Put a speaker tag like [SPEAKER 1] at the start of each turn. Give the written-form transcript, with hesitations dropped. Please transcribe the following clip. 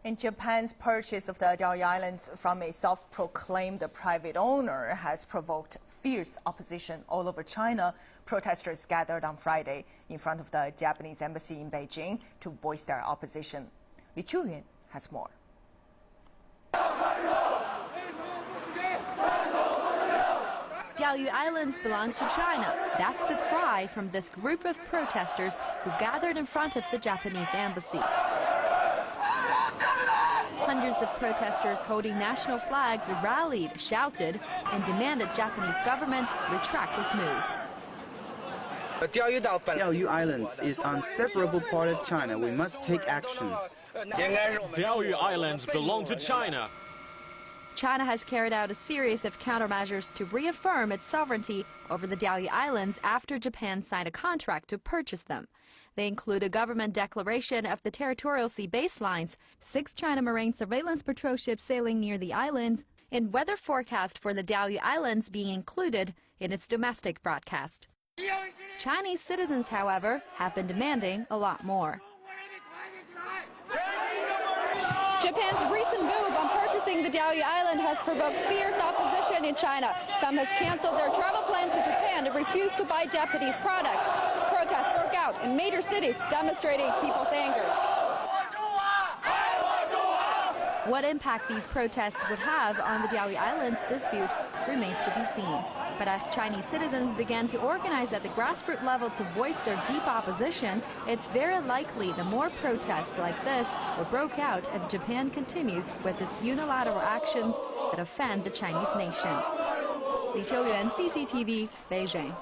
[SPEAKER 1] And Japan's purchase of the Diaoyu Islands from a self-proclaimed private owner has provoked fierce opposition all over China. Protesters gathered on Friday in front of the Japanese embassy in Beijing to voice their opposition. Li Chuyuan has more.
[SPEAKER 2] Diaoyu Islands belong to China. That's the cry from this group of protesters who gathered in front of the Japanese embassy. Hundreds of protesters holding national flags rallied, shouted, and demanded Japanese government retract its move.
[SPEAKER 3] Diaoyu Islands is an inseparable part of China. We must take actions.
[SPEAKER 4] Diaoyu Islands belong to China.
[SPEAKER 2] China has carried out a series of countermeasures to reaffirm its sovereignty over the Diaoyu Islands after Japan signed a contract to purchase them. They include a government declaration of the territorial sea baselines, 6 China Marine surveillance patrol ships sailing near the island, and weather forecast for the Diaoyu Islands being included in its domestic broadcast. Chinese citizens, however, have been demanding a lot more. Japan's recent move on purchasing the Diaoyu Island has provoked fierce opposition in China. Some has canceled their travel plan to Japan and refused to buy Japanese product. Protests broke out in major cities, demonstrating people's anger. What impact these protests would have on the Diaoyu Islands dispute remains to be seen. But as Chinese citizens began to organize at the grassroots level to voice their deep opposition, it's very likely the more protests like this will break out if Japan continues with its unilateral actions that offend the Chinese nation. Li Qiuyuan, CCTV, Beijing.